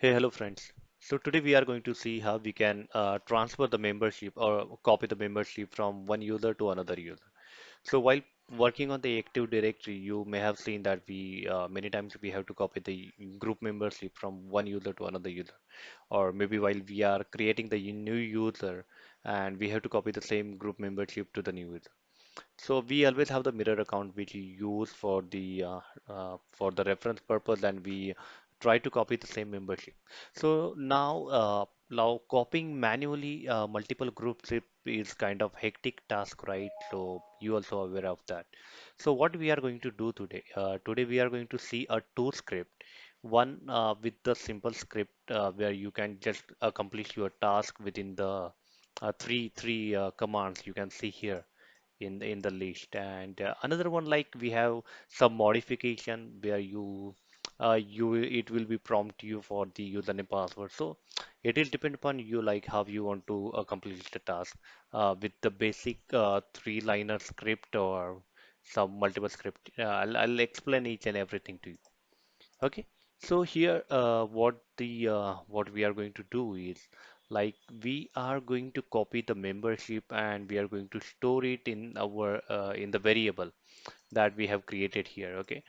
Hey, hello friends. So today we are going to see how we can transfer the membership or copy the membership from one user to another user. So while working on the Active Directory, you may have seen that we many times we have to copy the group membership from one user to another user, or maybe while we are creating the new user and we have to copy the same group membership to the new user. So we always have the mirror account which we use for the reference purpose, and we try to copy the same membership. So now copying manually multiple groups is kind of hectic task, right? So you also aware of that. So what we are going to do today? Today we are going to see a two script. One with the simple script where you can just accomplish your task within the three commands you can see here in the list, and another one like we have some modification where you it will be prompt you for the username password. So it will depend upon you like how you want to accomplish the task with the basic three-liner script or some multiple script. I'll explain each and everything to you. Okay, so here what we are going to do is like we are going to copy the membership and we are going to store it in our in the variable that we have created here. Okay,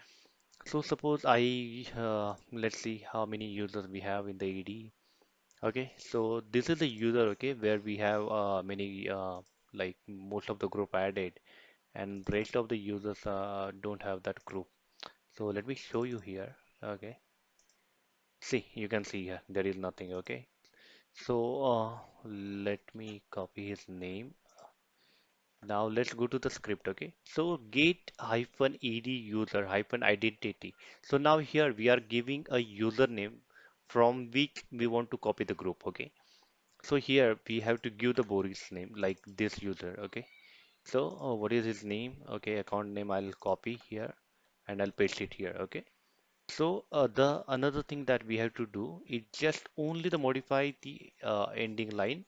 so suppose let's see how many users we have in the AD. Okay, so this is the user. Okay, where we have many like most of the group added, and rest of the users don't have that group. So let me show you here. Okay. See, you can see here, there is nothing, okay? So, let me copy his name. Now let's go to the script, okay? So get hyphen ed user hyphen identity. So now here we are giving a username from which we want to copy the group, okay? So here we have to give the Boris name like this user, okay? So what is his name? Okay, account name I'll copy here and I'll paste it here, okay? So the another thing that we have to do is just only the modify the ending line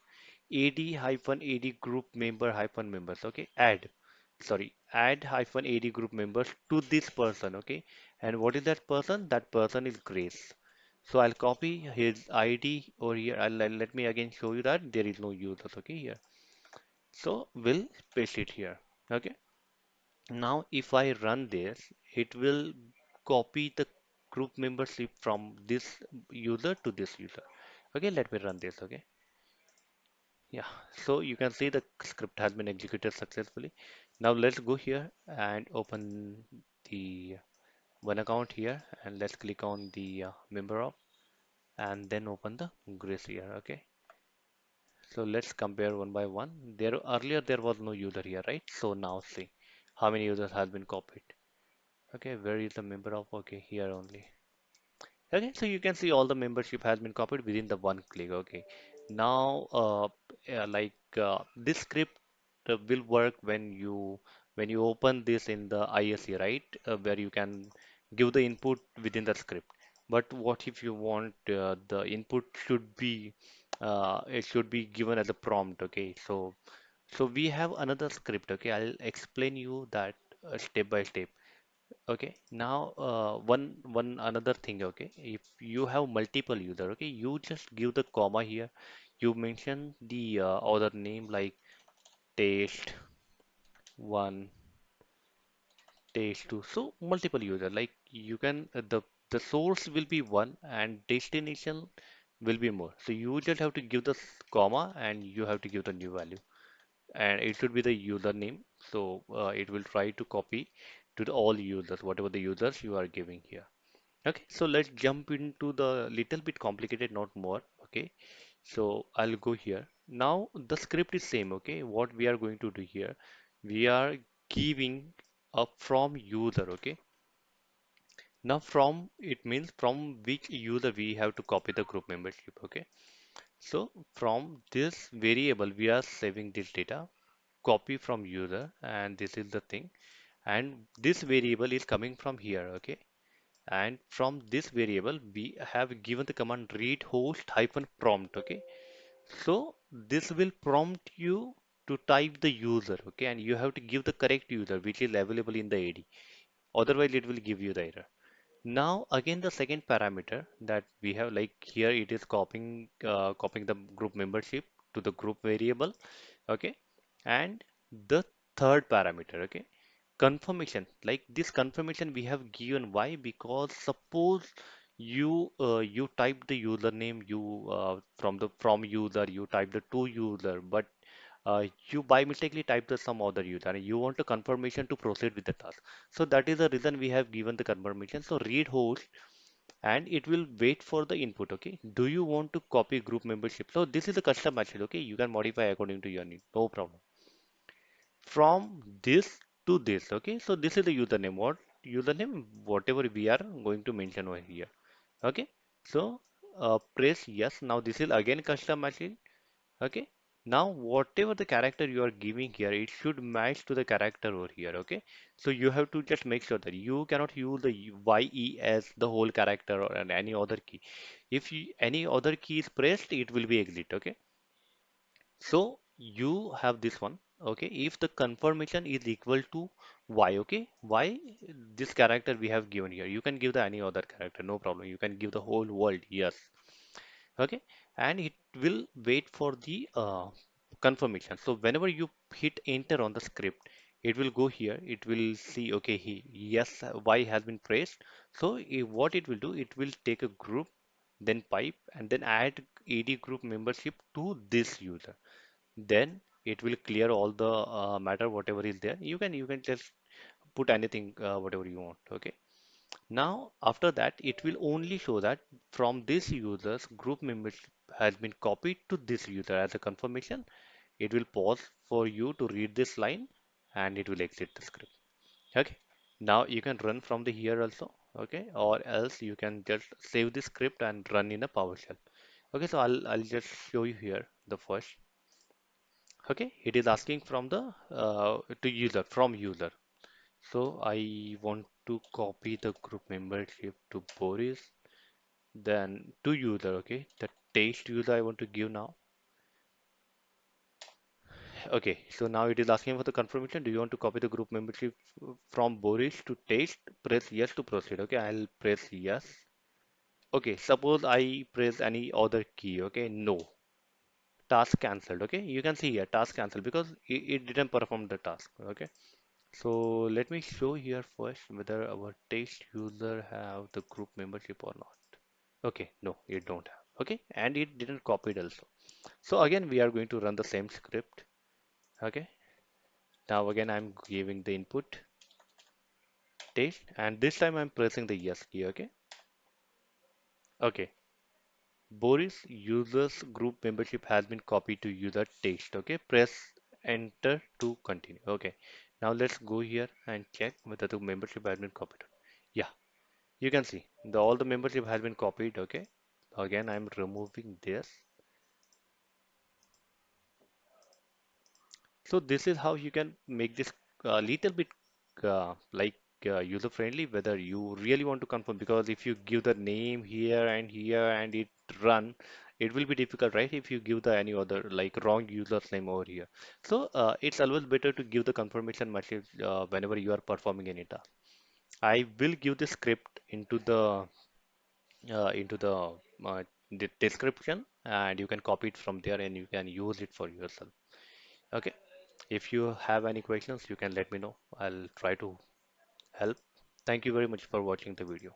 ad group member hyphen members. Okay, add hyphen ad group members to this person. Okay, and what is that person? That person is Grace. So I'll copy his ID over here. Let me again show you that there is no users. Okay, here. So we'll paste it here. Okay. Now, if I run this, it will copy the group membership from this user to this user. Okay, let me run this. Okay, yeah. So you can see the script has been executed successfully. Now let's go here and open the one account here, and let's click on the member of, and then open the Grace here. Okay. So let's compare one by one. There earlier there was no user here, right? So now see how many users has been copied. Okay, where is the member of? Okay, here only. Okay, so you can see all the membership has been copied within the one click. Okay, now this script will work when you open this in the ISE, right? Where you can give the input within the script. But what if you want the input should be it should be given as a prompt? Okay, so we have another script. Okay, I'll explain you that step by step. Okay, now one another thing, okay, if you have multiple user, okay, you just give the comma here. You mention the other name like test one, test two. So multiple user, like you can the source will be one and destination will be more. So you just have to give the comma and you have to give the new value, and it should be the username. So it will try to copy to the all users, whatever the users you are giving here. Okay, so let's jump into the little bit complicated, not more. Okay, so I'll go here. Now the script is same. Okay, what we are going to do here, we are giving a from user. Okay, now from it means from which user we have to copy the group membership. Okay, so from this variable we are saving this data, copy from user, and this is the thing. And this variable is coming from here. Okay, and from this variable we have given the command read host hyphen prompt. Okay, so this will prompt you to type the user. Okay, and you have to give the correct user which is available in the AD, otherwise it will give you the error. Now again the second parameter that we have, like here it is copying the group membership to the group variable, okay, and the third parameter, okay, confirmation. Like this confirmation we have given, why? Because suppose you type the username, you from user you type the to user, but you by mistakenly type the some other user and you want a confirmation to proceed with the task. So that is the reason we have given the confirmation. So read host and it will wait for the input. Okay, do you want to copy group membership? So this is a custom message. Okay, you can modify according to your need, no problem. From this to this, okay, so this is the username. What username? Whatever we are going to mention over here. Okay, so press yes. Now this is again custom message. Okay, now whatever the character you are giving here, it should match to the character over here. Okay, so you have to just make sure that you cannot use the YE as the whole character or any other key. If any other key is pressed, it will be exit. Okay, so you have this one. Okay, if the confirmation is equal to Y, okay, Y, this character we have given here, you can give the any other character, no problem. You can give the whole world, yes. Okay, and it will wait for the confirmation. So whenever you hit enter on the script, it will go here, it will see, okay, yes, Y has been pressed. So what it will do, it will take a group, then pipe, and then add AD group membership to this user. Then it will clear all the matter whatever is there. You can just put anything whatever you want. Okay, now, after that, it will only show that from this user's group membership has been copied to this user as a confirmation. It will pause for you to read this line and it will exit the script. Okay. Now you can run from the here also. Okay. Or else you can just save the script and run in a PowerShell. Okay. So I'll just show you here the first. Okay. It is asking from the to user from user. So I want to copy the group membership to Boris. Then to user, okay, the taste user I want to give now. Okay, so now it is asking for the confirmation. Do you want to copy the group membership from Boris to taste? Press yes to proceed. Okay, I'll press yes. Okay, suppose I press any other key. Okay, no. Task cancelled. Okay, you can see here task cancelled because it didn't perform the task. Okay, so let me show here first whether our taste user have the group membership or not. Okay, no, it don't have. Okay, and it didn't copy it also. So again, we are going to run the same script. Okay, now again, I'm giving the input taste, and this time I'm pressing the yes key. Okay, okay. Boris users group membership has been copied to user taste. Okay, press enter to continue. Okay, now let's go here and check whether the membership has been copied. Yeah, you can see all the membership has been copied. Okay, again, I'm removing this. So this is how you can make this a little bit user friendly, whether you really want to confirm, because if you give the name here and it run, it will be difficult, right? If you give the any other like wrong user's name over here. So it's always better to give the confirmation message whenever you are performing any task. I will give the script into the description, and you can copy it from there and you can use it for yourself. Okay. If you have any questions, you can let me know. I'll try to help. Thank you very much for watching the video.